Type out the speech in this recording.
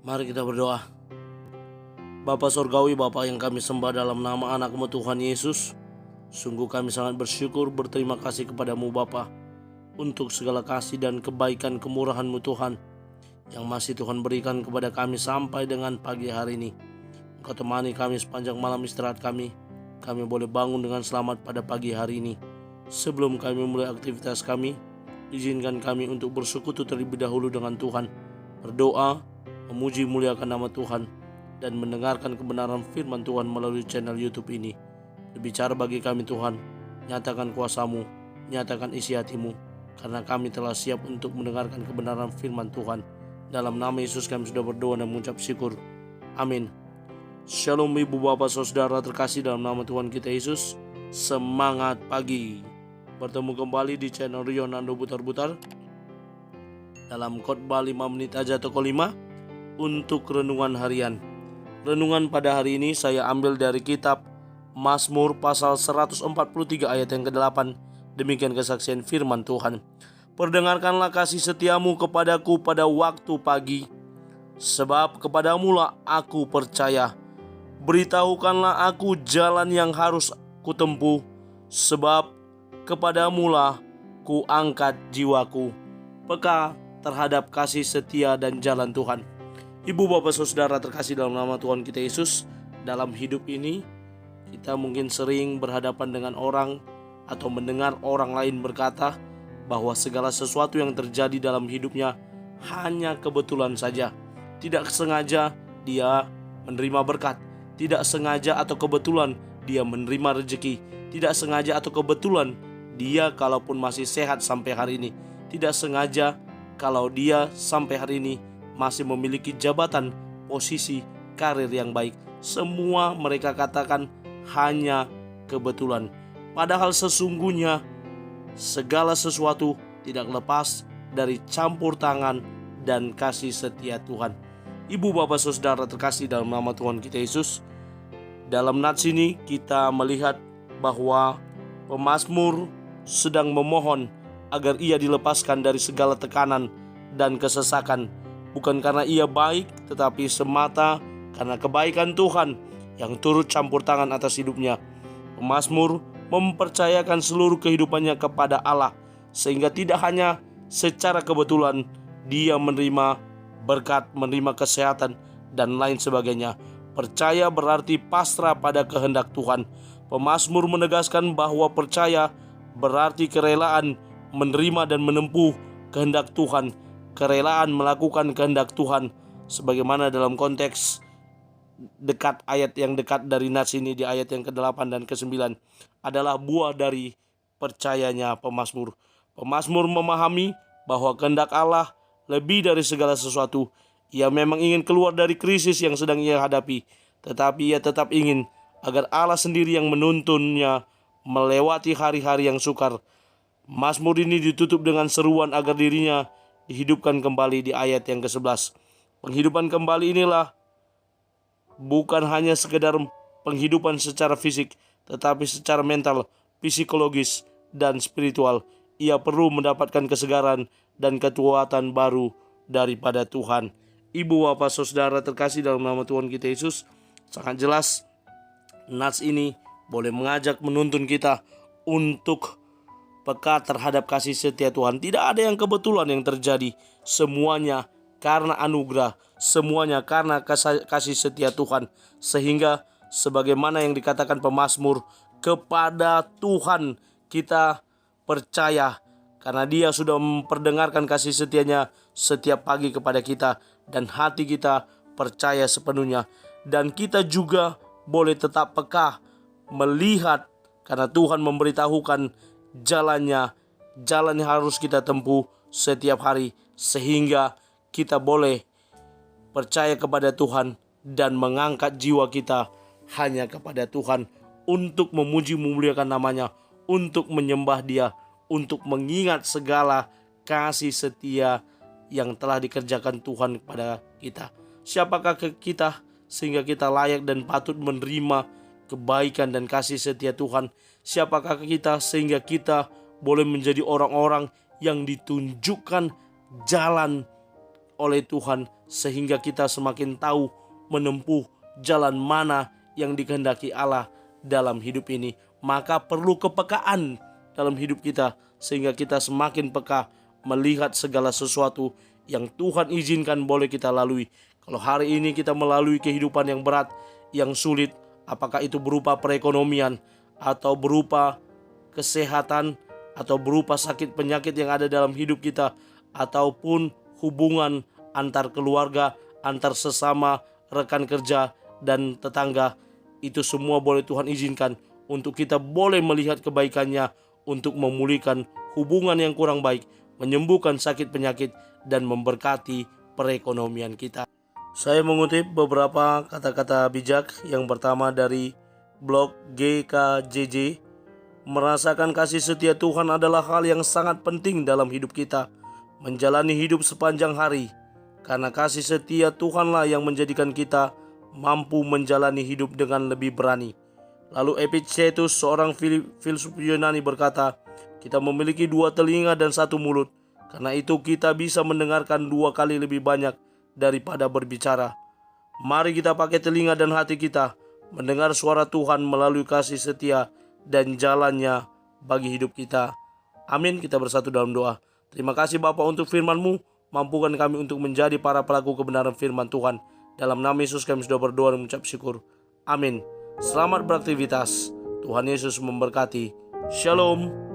Mari kita berdoa. Bapa Sorgawi, Bapa yang kami sembah dalam nama anak-Mu Tuhan Yesus, sungguh kami sangat bersyukur, berterima kasih kepadamu Bapa untuk segala kasih dan kebaikan kemurahan-Mu Tuhan yang masih Tuhan berikan kepada kami sampai dengan pagi hari ini. Engkau temani kami sepanjang malam istirahat kami boleh bangun dengan selamat pada pagi hari ini. Sebelum kami mulai aktivitas kami, izinkan kami untuk bersekutu terlebih dahulu dengan Tuhan, berdoa, memuji muliakan nama Tuhan, dan mendengarkan kebenaran firman Tuhan melalui channel YouTube ini. Berbicara bagi kami Tuhan, nyatakan kuasa-Mu, nyatakan isi hati-Mu, karena kami telah siap untuk mendengarkan kebenaran firman Tuhan. Dalam nama Yesus kami sudah berdoa dan mengucap syukur. Amin. Shalom ibu bapak saudara terkasih dalam nama Tuhan kita Yesus. Semangat pagi. Bertemu kembali di channel Rionando Butar-Butar dalam khotbah 5 menit aja toko 5 untuk renungan harian. Renungan pada hari ini saya ambil dari kitab Mazmur pasal 143 ayat yang ke-8. Demikian kesaksian firman Tuhan. Perdengarkanlah kasih setiamu kepadaku pada waktu pagi, sebab kepadamulah aku percaya. Beritahukanlah aku jalan yang harus kutempuh, sebab kepadamulah ku angkat jiwaku. Peka terhadap kasih setia dan jalan Tuhan. Ibu bapak saudara terkasih dalam nama Tuhan kita Yesus, dalam hidup ini kita mungkin sering berhadapan dengan orang atau mendengar orang lain berkata bahwa segala sesuatu yang terjadi dalam hidupnya hanya kebetulan saja. Tidak sengaja dia menerima berkat, tidak sengaja atau kebetulan dia menerima rezeki, tidak sengaja atau kebetulan dia kalaupun masih sehat sampai hari ini, tidak sengaja kalau dia sampai hari ini masih memiliki jabatan, posisi, karir yang baik. Semua mereka katakan hanya kebetulan. Padahal sesungguhnya segala sesuatu tidak lepas dari campur tangan dan kasih setia Tuhan. Ibu bapak saudara terkasih dalam nama Tuhan kita Yesus, dalam nats ini kita melihat bahwa pemazmur sedang memohon agar ia dilepaskan dari segala tekanan dan kesesakan, bukan karena ia baik, tetapi semata karena kebaikan Tuhan yang turut campur tangan atas hidupnya. Pemazmur mempercayakan seluruh kehidupannya kepada Allah, sehingga tidak hanya secara kebetulan dia menerima berkat, menerima kesehatan, dan lain sebagainya. Percaya berarti pasrah pada kehendak Tuhan. Pemazmur menegaskan bahwa percaya berarti kerelaan menerima dan menempuh kehendak Tuhan, kerelaan melakukan kehendak Tuhan, sebagaimana dalam konteks dekat ayat yang dekat dari nats ini di ayat yang ke-8 dan ke-9 adalah buah dari percayanya pemazmur. Pemazmur memahami bahwa kehendak Allah lebih dari segala sesuatu. Ia memang ingin keluar dari krisis yang sedang ia hadapi, tetapi ia tetap ingin agar Allah sendiri yang menuntunnya melewati hari-hari yang sukar. Mazmur ini ditutup dengan seruan agar dirinya dihidupkan kembali di ayat yang ke-11. Penghidupan kembali inilah bukan hanya sekedar penghidupan secara fisik, tetapi secara mental, psikologis, dan spiritual. Ia perlu mendapatkan kesegaran dan kekuatan baru daripada Tuhan. Ibu bapak saudara terkasih dalam nama Tuhan kita Yesus, sangat jelas nats ini boleh mengajak menuntun kita untuk peka terhadap kasih setia Tuhan. Tidak ada yang kebetulan yang terjadi, semuanya karena anugerah, semuanya karena kasih setia Tuhan. Sehingga sebagaimana yang dikatakan pemazmur, kepada Tuhan kita percaya, karena dia sudah memperdengarkan kasih setianya setiap pagi kepada kita, dan hati kita percaya sepenuhnya. Dan kita juga boleh tetap peka melihat, karena Tuhan memberitahukan jalannya, jalan yang harus kita tempuh setiap hari, sehingga kita boleh percaya kepada Tuhan dan mengangkat jiwa kita hanya kepada Tuhan, untuk memuji memuliakan namanya, untuk menyembah dia, untuk mengingat segala kasih setia yang telah dikerjakan Tuhan kepada kita. Siapakah kita sehingga kita layak dan patut menerima kebaikan dan kasih setia Tuhan? Siapakah kita sehingga kita boleh menjadi orang-orang yang ditunjukkan jalan oleh Tuhan sehingga kita semakin tahu menempuh jalan mana yang dikehendaki Allah dalam hidup ini. Maka perlu kepekaan dalam hidup kita sehingga kita semakin peka melihat segala sesuatu yang Tuhan izinkan boleh kita lalui. Kalau hari ini kita melalui kehidupan yang berat, yang sulit, apakah itu berupa perekonomian atau berupa kesehatan atau berupa sakit penyakit yang ada dalam hidup kita, ataupun hubungan antar keluarga, antar sesama rekan kerja dan tetangga, itu semua boleh Tuhan izinkan untuk kita boleh melihat kebaikannya untuk memulihkan hubungan yang kurang baik, menyembuhkan sakit penyakit, dan memberkati perekonomian kita. Saya mengutip beberapa kata-kata bijak. Yang pertama dari blog GKJJ, merasakan kasih setia Tuhan adalah hal yang sangat penting dalam hidup kita, menjalani hidup sepanjang hari, karena kasih setia Tuhanlah yang menjadikan kita mampu menjalani hidup dengan lebih berani. Lalu Epictetus, seorang filsuf Yunani, berkata, kita memiliki 2 telinga dan 1 mulut, karena itu kita bisa mendengarkan 2 kali lebih banyak daripada berbicara. Mari kita pakai telinga dan hati kita mendengar suara Tuhan melalui kasih setia dan jalannya bagi hidup kita. Amin. Kita bersatu dalam doa. Terima kasih Bapa untuk firman-Mu. Mampukan kami untuk menjadi para pelaku kebenaran firman Tuhan. Dalam nama Yesus kami sudah berdoa dan mengucap syukur. Amin. Selamat beraktivitas. Tuhan Yesus memberkati. Shalom.